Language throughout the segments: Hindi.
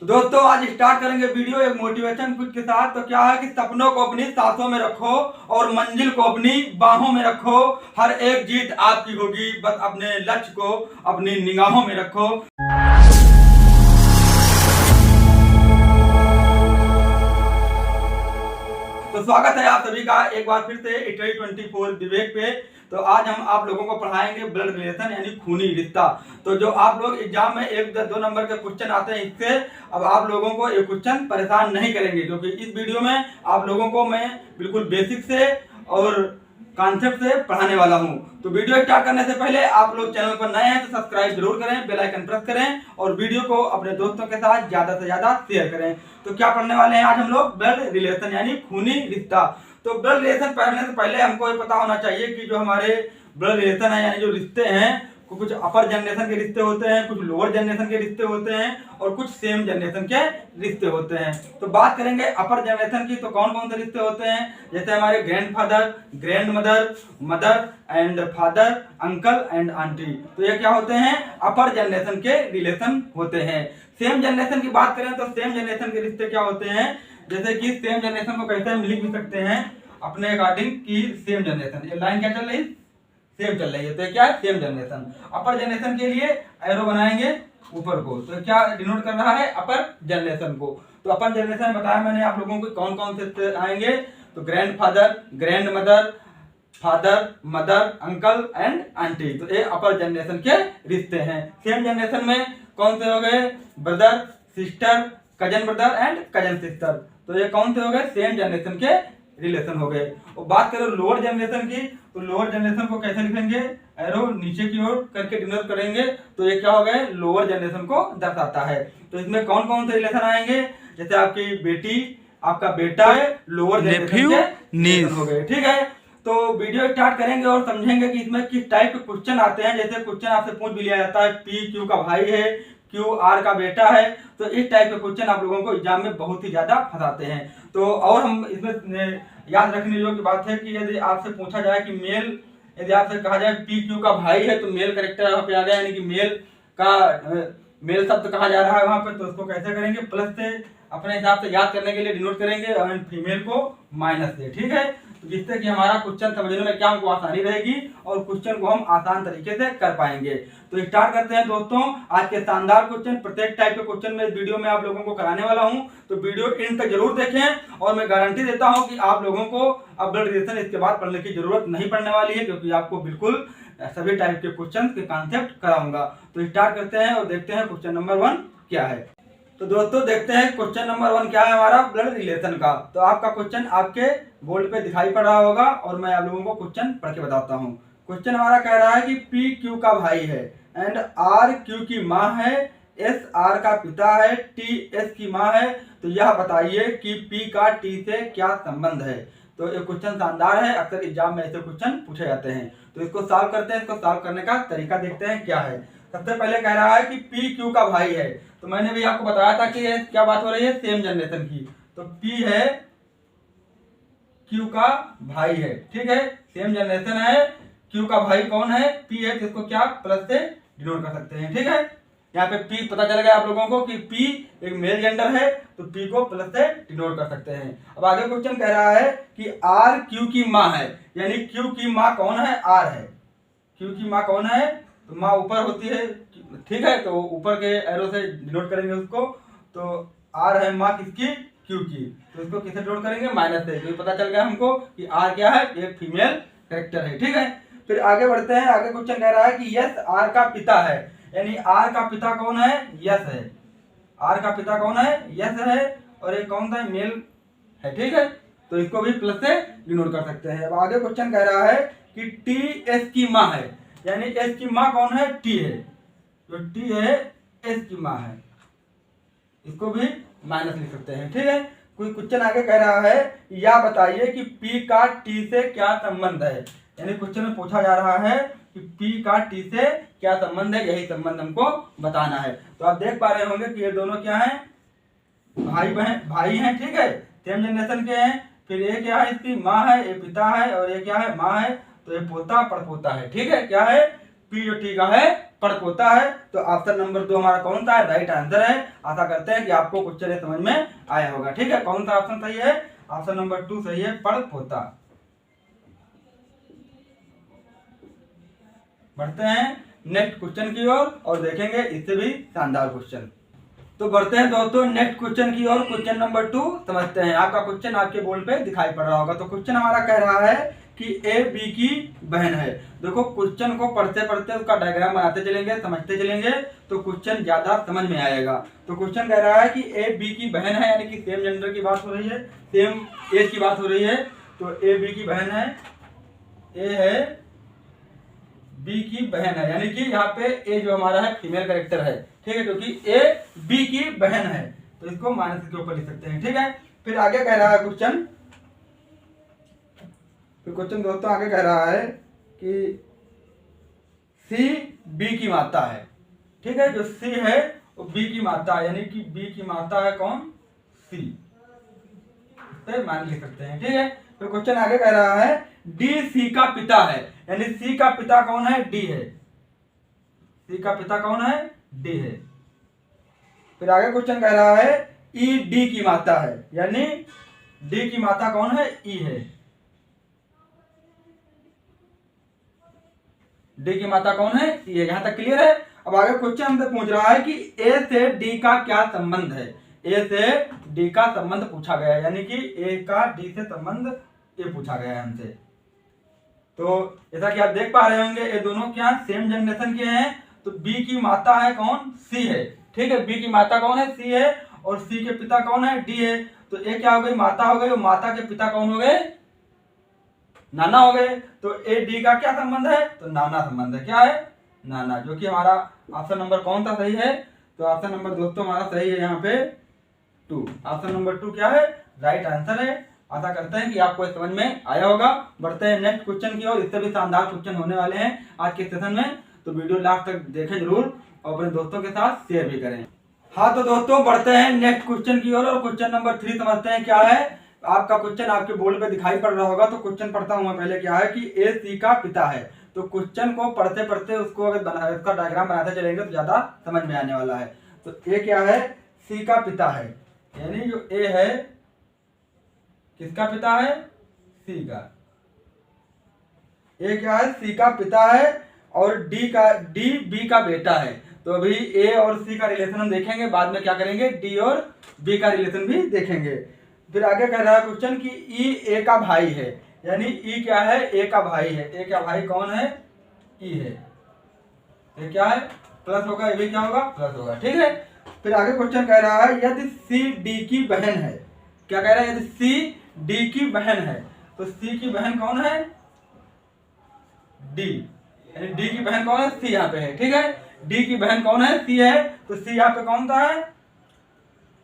तो दोस्तों आज स्टार्ट करेंगे वीडियो एक मोटिवेशन कुछ के साथ। तो क्या है कि सपनों को अपनी सांसों में रखो और मंजिल को अपनी बाहों में रखो। हर एक जीत आपकी होगी, बस अपने लक्ष्य को अपनी निगाहों में रखो। तो स्वागत है आप सभी का एक बार फिर से इटली 24 विवेक पे। तो आज हम आप लोगों को पढ़ाएंगे ब्लड रिलेशन यानी खूनी रिश्ता। तो जो आप लोग एग्जाम में 1-2 नंबर के क्वेश्चन आते हैं, इससे अब आप लोगों को ये क्वेश्चन परेशान नहीं करेंगे, क्योंकि इस वीडियो में आप लोगों को मैं बिल्कुल बेसिक से और कॉन्सेप्ट से पढ़ाने वाला हूं। तो वीडियो स्टार्ट करने से पहले आप लोग चैनल पर नए हैं तो सब्सक्राइब जरूर करें, बेल आइकन प्रेस करें और वीडियो को अपने दोस्तों के साथ ज्यादा से ज्यादा शेयर करें। तो क्या पढ़ने वाले हैं आज हम लोग? ब्लड रिलेशन यानी खूनी रिश्ता। तो ब्लड रिलेशन पढ़ने से पहले हमको ये पता होना चाहिए कि जो हमारे ब्लड रिलेशन है यानी जो रिश्ते हैं, कुछ अपर जनरेशन के रिश्ते होते हैं, कुछ लोअर जनरेशन के रिश्ते होते हैं और कुछ सेम जनरेशन के रिश्ते होते हैं। तो बात करेंगे अपर जनरेशन की, तो कौन कौन से रिश्ते होते हैं? जैसे हमारे grandfather, grand mother, mother and father, uncle and aunty. तो ये क्या होते हैं? अपर जनरेशन के रिलेशन होते हैं। सेम जनरेशन की बात करें तो सेम जनरेशन के रिश्ते क्या होते हैं? जैसे कि सेम जनरेशन को कैसे हम लिख भी सकते हैं अपने अकॉर्डिंग की सेम जनरेशन। ये लाइन क्या चल रही है? सेम चल रही है। तो क्या है? Same generation. अपर जनरेशन के लिए एरो बनाएंगे ऊपर को, तो क्या डिनोट कर रहा है? अपर जनरेशन को। तो अपर जनरेशन में बताया मैंने आप लोगों को कौन कौन से आएंगे। तो grandfather, grand mother, father, mother, uncle and aunty. तो ये अपर जनरेशन के रिश्ते हैं। सेम जनरेशन में कौन से हो गए? Brother, sister, cousin brother and cousin sister. तो ये कौन से हो गए? सेम जनरेशन के रिलेशन हो गए। और बात करो लोअर जनरेशन की, तो लोअर जनरेशन को कैसे लिखेंगे? एरो नीचे की ओर करके डिनोट करेंगे। तो ये क्या हो गए? लोअर जनरेशन को दर्शाता है। तो इसमें कौन कौन से रिलेशन आएंगे? जैसे आपकी बेटी, आपका बेटा है, लोअर जनरेशन के रिलेशन हो गए। ठीक है, तो वीडियो स्टार्ट करेंगे और समझेंगे कि इसमें किस टाइप के क्वेश्चन आते हैं। जैसे क्वेश्चन आपसे पूछ भी लिया जाता है, पी क्यू का भाई है, क्यू आर का बेटा है। तो इस टाइप के क्वेश्चन आप लोगों को एग्जाम में बहुत ही ज्यादा फंसाते हैं। तो और हम इसमें याद रखने योग्य बात है कि यदि आपसे पूछा जाए कि मेल, यदि आपसे कहा जाए पी क्यू का भाई है, तो मेल कैरेक्टर यहाँ पे आ गया, यानी कि मेल का मेल शब्द कहा जा रहा है वहां पे। तो उसको कैसे करेंगे? प्लस से अपने हिसाब से याद करने के लिए डिनोट करेंगे और फीमेल को माइनस से। ठीक है, तो जिससे कि हमारा क्वेश्चन समझने में क्या हमको आसानी रहेगी और क्वेश्चन को हम आसान तरीके से कर पाएंगे। तो स्टार्ट करते हैं दोस्तों आज के शानदार क्वेश्चन। प्रत्येक टाइप के क्वेश्चन में वीडियो में आप लोगों को कराने वाला हूं, तो वीडियो इन तक जरूर देखें। और मैं गारंटी देता हूं कि आप लोगों को अब ब्लड रिलेशन इसके बाद पढ़ने की जरूरत नहीं पड़ने वाली है, क्योंकि आपको बिल्कुल सभी टाइप के क्वेश्चन के कॉन्सेप्ट कराऊंगा। तो स्टार्ट करते हैं और देखते हैं क्वेश्चन नंबर 1 क्या है। तो दोस्तों देखते हैं क्वेश्चन नंबर 1 क्या है हमारा ब्लड रिलेशन का। तो आपका क्वेश्चन आपके बोर्ड पे दिखाई पड़ रहा होगा और मैं आप लोगों को क्वेश्चन पढ़ के बताता हूँ। क्वेश्चन हमारा कह रहा है कि पी क्यू का भाई है एंड आर क्यू की माँ है, एस आर का पिता है, टी एस की माँ है। तो यह बताइए कि पी का टी से क्या संबंध है। तो ये क्वेश्चन शानदार है, अक्सर एग्जाम में ऐसे क्वेश्चन पूछे जाते हैं। तो इसको सॉल्व करते हैं। इसको सॉल्व करने का तरीका देखते हैं क्या है। सबसे पहले कह रहा है कि पी क्यू का भाई है। तो मैंने भी आपको बताया था कि ये क्या बात हो रही है? सेम जनरेशन की। तो पी है, क्यू का भाई है। ठीक है, सेम जनरेशन है, क्यू का भाई कौन है? पी है। तो इसको क्या प्लस से डिनोट कर सकते हैं। ठीक है, यहाँ पे पी पता चल गया आप लोगों को कि पी एक मेल जेंडर है, तो पी को प्लस से डिनोट कर सकते हैं। अब आगे क्वेश्चन कह रहा है कि आर क्यू की माँ है, यानी क्यू की माँ कौन है? आर है। क्यू की माँ कौन है? तो माँ ऊपर होती है। ठीक है, तो ऊपर के एरो से डिनोट करेंगे उसको। तो आर है माँ किसकी? क्यू की। तो इसको किसे डिनोट करेंगे? माइनस से। तो पता चल गया हमको कि आर क्या है? एक फीमेल कैरेक्टर है। ठीक है, फिर आगे बढ़ते हैं। आगे क्वेश्चन कह रहा है कि यस आर का पिता है, यानी आर का पिता कौन है? यस है। आर का पिता कौन है? यस है। और एक कौन सा? मेल है। ठीक है, तो इसको भी प्लस से डिनोट कर सकते हैं। अब आगे क्वेश्चन कह रहा है कि टी एस की माँ है, यानी एस की माँ कौन है? टी है। जो टी है एस की माँ है, इसको भी माइनस लिख सकते हैं। ठीक है, कोई क्वेश्चन आगे कह रहा है या बताइए कि पी का टी से क्या संबंध है। यानी क्वेश्चन में पूछा जा रहा है कि पी का टी से क्या संबंध है, यही संबंध हमको बताना है। तो आप देख पा रहे होंगे कि ये दोनों क्या हैं? भाई बहन, भाई हैं। ठीक है, सेम जनरेशन के हैं। फिर ये क्या है? इसकी माँ है, ये पिता है, और ये क्या है? माँ है। तो ये पोता पड़पोता है। ठीक है, क्या है? पी जो टी का है परपोता है। तो ऑप्शन नंबर 2 हमारा कौन सा है, राइट आंसर है। आशा करते हैं कि आपको क्वेश्चन समझ में आया होगा। ठीक है, कौन सा ऑप्शन सही है, ऑप्शन नंबर 2 सही है, परपोता। बढ़ते हैं नेक्स्ट क्वेश्चन की ओर और देखेंगे इससे भी शानदार क्वेश्चन। तो बढ़ते हैं दोस्तों नेक्स्ट क्वेश्चन की ओर। क्वेश्चन नंबर 2 समझते हैं। आपका क्वेश्चन आपके बोर्ड पे दिखाई पड़ रहा होगा। तो क्वेश्चन हमारा कह रहा है कि ए बी की बहन है। देखो क्वेश्चन को पढ़ते पढ़ते उसका डायग्राम बनाते चलेंगे, समझते चलेंगे, तो क्वेश्चन ज्यादा समझ में आएगा। तो क्वेश्चन कह रहा है कि ए बी की बहन है, यानी कि सेम जेंडर की बात हो रही है, सेम एज की बात हो रही है। तो ए बी की बहन है, ए है बी की बहन है, यानी कि यहाँ पे ए जो हमारा है फीमेल कैरेक्टर है। ठीक है, क्योंकि ए बी की बहन है तो इसको माइनस के ऊपर लिख सकते हैं। ठीक है, फिर आगे कह रहा है क्वेश्चन, फिर क्वेश्चन दोस्तों आगे कह रहा है कि सी बी की माता है। ठीक है, जो सी है वो बी की माता है, यानी कि बी की माता है कौन, सी, मान लिख सकते हैं। ठीक है, फिर क्वेश्चन आगे कह रहा है डी सी का पिता है, यानी सी का पिता कौन है, डी है। सी का पिता कौन है, डी है। फिर आगे क्वेश्चन कह रहा है ई डी की माता है, यानी डी की माता कौन है, ई है। डी की माता कौन है, ई है। यहां तक क्लियर है। अब आगे क्वेश्चन हमसे पूछ रहा है कि ए से डी का क्या संबंध है। ए से डी का संबंध पूछा गया है, यानी कि ए का डी से संबंध ये पूछा गया है हमसे। तो जैसा कि आप देख पा रहे होंगे ये दोनों क्या सेम जनरेशन के हैं। तो बी की माता है कौन, सी है। ठीक है, बी की माता कौन है, सी है, और सी के पिता कौन है, डी है। तो ये क्या हो गई, माता हो गई, और माता के पिता कौन हो गए, नाना हो गए। तो ए डी का क्या संबंध है, तो नाना संबंध है। क्या है, नाना, जो कि हमारा ऑप्शन नंबर कौन सा सही है, तो ऑप्शन नंबर दोस्तों हमारा सही है यहाँ पे 2। ऑप्शन नंबर 2 क्या है, राइट आंसर है। आशा करते हैं कि आपको समझ में आया होगा। बढ़ते हैं नेक्स्ट क्वेश्चन की ओर। इससे भी शानदार क्वेश्चन होने वाले हैं आज के सेशन में, तो वीडियो लास्ट तक देखें जरूर और अपने दोस्तों के साथ शेयर भी करें। हाँ तो दोस्तों बढ़ते हैं नेक्स्ट क्वेश्चन की ओर और क्वेश्चन नंबर 3 समझते हैं क्या है। आपका क्वेश्चन आपके बोर्ड पे दिखाई पड़ रहा होगा। तो क्वेश्चन पढ़ता हूँ मैं पहले। क्या है कि ए सी का पिता है। तो क्वेश्चन को पढ़ते पढ़ते उसको अगर इसका डायग्राम बनाते चलेंगे तो ज्यादा समझ में आने वाला है। तो ए क्या है, सी का पिता है, यानी जो ए है किसका पिता है, सी का। ए क्या है, सी का पिता है, और डी बी का बेटा है। तो अभी ए और सी का रिलेशन हम देखेंगे, बाद में क्या करेंगे डी और बी का रिलेशन भी देखेंगे। फिर आगे कह रहा है क्वेश्चन कि ई ए का भाई है, यानी ई क्या है, ए का भाई है। ए का भाई कौन है, ई है। ये क्या है, प्लस होगा, ये भी क्या होगा, प्लस होगा। ठीक है, फिर आगे क्वेश्चन कह रहा है यदि सी डी की बहन है। क्या कह रहा है, यदि सी डी की बहन है। तो सी की बहन कौन है, डी, यानी डी की बहन कौन है, सी यहाँ पे है। ठीक है, डी की बहन कौन है, सी है। तो सी यहाँ पे कौन सा है,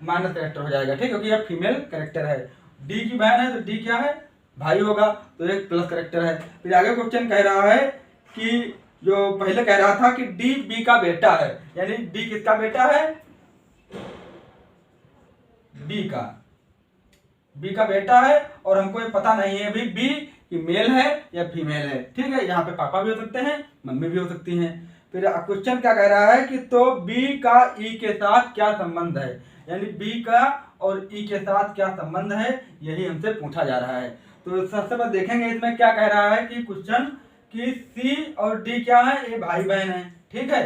माइनस कैरेक्टर हो जाएगा। ठीक है, क्योंकि यह फीमेल कैरेक्टर है। डी की बहन है तो डी क्या है, भाई होगा, तो एक प्लस कैरेक्टर है। फिर आगे क्वेश्चन कह रहा है कि जो पहले कह रहा था कि डी बी का बेटा है, यानी डी किसका बेटा है, बी का बेटा है। और हमको ये पता नहीं है अभी बी कि मेल है या फीमेल है। ठीक है, यहाँ पे पापा भी हो सकते हैं, मम्मी भी हो सकती हैं। फिर क्वेश्चन क्या कह रहा है कि तो बी का ई के साथ क्या संबंध है, यानी बी का और ई के साथ क्या संबंध है, यही हमसे पूछा जा रहा है। तो सबसे पहले देखेंगे इसमें क्या कह रहा है कि क्वेश्चन कि सी और डी क्या है, ये भाई बहन है। ठीक है,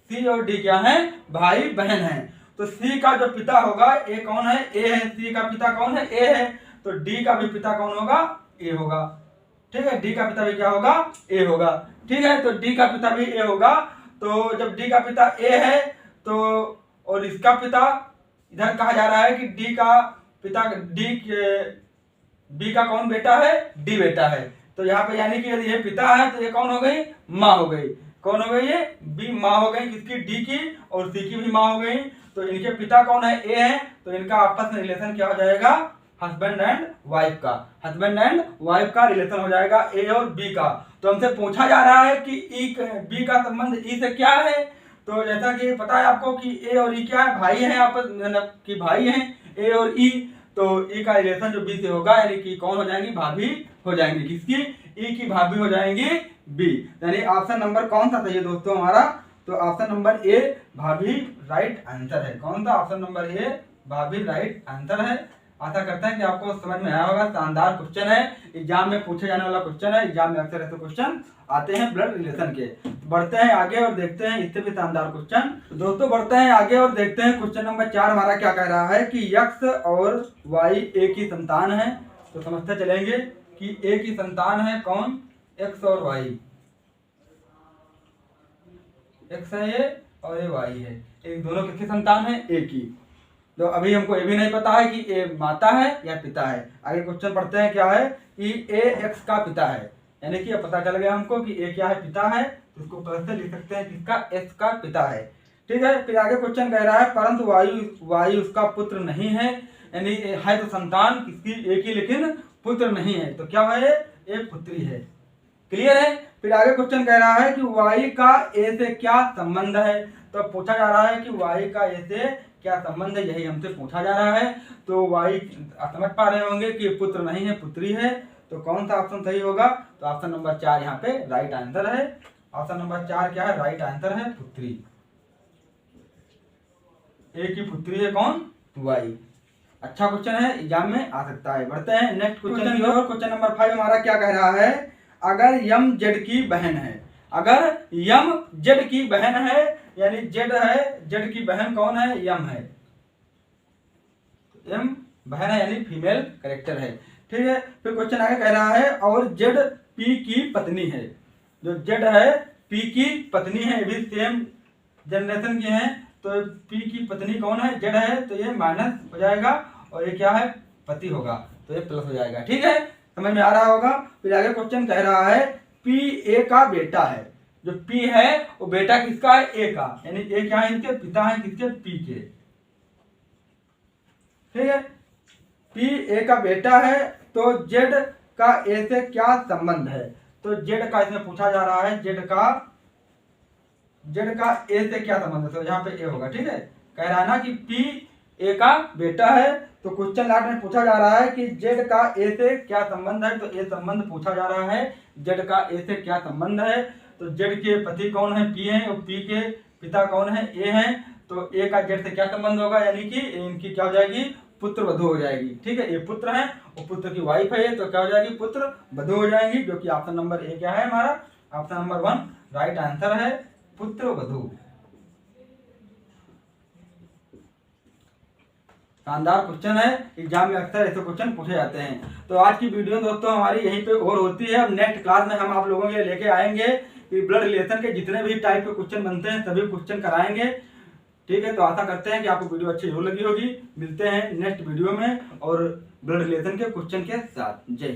सी और डी क्या है, भाई बहन है। तो सी का जो पिता होगा ए कौन है, ए है। सी का पिता कौन है, ए है। तो डी का भी पिता कौन होगा, ए होगा। ठीक है, डी का पिता भी क्या होगा, ए होगा। ठीक है, तो डी का पिता भी ए होगा। तो जब डी का पिता ए है तो और इसका पिता इधर कहा जा रहा है कि डी का पिता बी का कौन बेटा है, डी बेटा है। तो यहाँ पे यानी कि यदि ये पिता है तो ये कौन हो गई, माँ हो गई। कौन हो गई, ये बी माँ हो गई किसकी, डी की, और सी की भी माँ हो गई। तो इनके पिता कौन है, ए है। तो इनका आपस में रिलेशन क्या हो जाएगा, हस्बैंड एंड वाइफ का। हस्बैंड एंड वाइफ का रिलेशन हो जाएगा ए और बी का। तो हमसे पूछा जा रहा है कि ई बी का संबंध ई से क्या है। तो जैसा कि पता है आपको कि ए और ई क्या है, भाई हैं आपस की, भाई हैं ए और ई। तो ई का रिलेशन जो बी से होगा यानी कि कौन हो जाएंगी, भाभी हो जाएंगी। किसकी, ई की भाभी हो जाएंगी बी। यानी ऑप्शन नंबर कौन सा सही है दोस्तों हमारा, तो ऑप्शन नंबर ए भाभी राइट आंसर है। कौन सा, ऑप्शन नंबर ए भाभी राइट आंसर है। आशा करते हैं कि आपको समझ में आया होगा। शानदार क्वेश्चन है, एग्जाम में पूछे जाने वाला क्वेश्चन है। एग्जाम में अक्सर ऐसे क्वेश्चन आते हैं ब्लड रिलेशन के। बढ़ते हैं आगे और देखते हैं इससे भी शानदार क्वेश्चन। तो दोस्तों बढ़ते हैं आगे और देखते हैं क्वेश्चन नंबर 4 हमारा क्या कह रहा है कि एक्स और वाई एक ही संतान है। तो समझते चलेंगे कि एक ही संतान है, कौन, एक्स और वाई। एक्स है ये और ये वाई है, एक दोनों किसकी संतान है, एक ही। तो अभी हमको ये भी नहीं पता है कि ए माता है या पिता है। आगे क्वेश्चन पढ़ते हैं, क्या है कि ए एक्स का पिता है, यानी कि पता चल गया हमको कि ए क्या है, पिता है। तो इसको प्लस से लिख सकते हैं किसका, एक्स का पिता है। ठीक है, फिर आगे क्वेश्चन कह रहा है परंतु वायु उसका पुत्र नहीं है, यानी है तो संतान किसकी, एक ही, लेकिन पुत्र नहीं है। तो क्या है, ये पुत्री है। क्लियर है। फिर आगे क्वेश्चन कह रहा है कि वाई का ए से क्या संबंध है। तो पूछा जा रहा है कि वाई का ए से क्या संबंध है, यही हमसे पूछा जा रहा है। तो वाई समझ पा रहे होंगे कि पुत्र नहीं है, पुत्री है। तो कौन सा ऑप्शन सही होगा, तो ऑप्शन नंबर 4 यहाँ पे राइट आंसर है। ऑप्शन नंबर 4 क्या है, राइट आंसर है, पुत्री। एक ही पुत्री है, कौन, वाई। अच्छा क्वेश्चन है, एग्जाम में आ सकता है। बढ़ते हैं नेक्स्ट क्वेश्चन की ओर। क्वेश्चन नंबर 5 हमारा क्या कह रहा है, अगर यम जेड की बहन है। अगर यम जेड की बहन है, यानी जेड है, जेड की बहन कौन है, यम है। यम बहन है यानी फीमेल कैरेक्टर है। ठीक है, फिर क्वेश्चन आगे कह रहा है और जेड पी की पत्नी है। जो जेड है पी की पत्नी है, ये भी सेम जनरेशन के हैं। तो पी की पत्नी कौन है, जेड है। तो ये माइनस हो जाएगा और ये क्या है, पति होगा, तो ये प्लस हो जाएगा। ठीक है, समझ में आ रहा होगा। फिर आगे क्वेश्चन कह रहा है पी ए का बेटा है। जो पी है वो बेटा किसका है, ए का, यानी ए क्या है, इनके पिता है, किसके, पी के। ठीक है, पी ए का बेटा है। तो जेड का ए से क्या संबंध है। तो जेड का इसमें पूछा जा रहा है, जेड का ए से क्या संबंध है। तो यहाँ पे ए होगा। ठीक है, कह रहा है ना कि पी ए का बेटा है। तो क्वेश्चन लास्ट में पूछा जा रहा है कि जेड का ए से क्या संबंध है। तो ए संबंध पूछा जा रहा है, जेड का ए से क्या संबंध है। तो जेड के पति कौन है, पी है, और पी के पिता कौन है, ए है। तो ए का जेड से क्या संबंध होगा, यानी कि इनकी क्या हो जाएगी, पुत्र वधू हो जाएगी। ठीक है, ये पुत्र है और पुत्र की वाइफ है, तो क्या हो जाएगी, पुत्र वधू हो जाएंगी। जो कि ऑप्शन नंबर ए क्या है हमारा, ऑप्शन नंबर 1 राइट आंसर है, पुत्र वधू। शानदार क्वेश्चन है, एग्जाम में अक्सर ऐसे क्वेश्चन पूछे जाते हैं। तो आज की वीडियो दोस्तों हमारी यहीं पे और होती है। अब नेक्स्ट क्लास में हम आप लोगों के लिए लेके आएंगे कि ब्लड रिलेशन के जितने भी टाइप के क्वेश्चन बनते हैं सभी क्वेश्चन कराएंगे। ठीक है, तो आशा करते हैं कि आपको वीडियो अच्छी जरूर लगी होगी। मिलते हैं नेक्स्ट वीडियो में और ब्लड रिलेशन के क्वेश्चन के साथ। जय हिंद।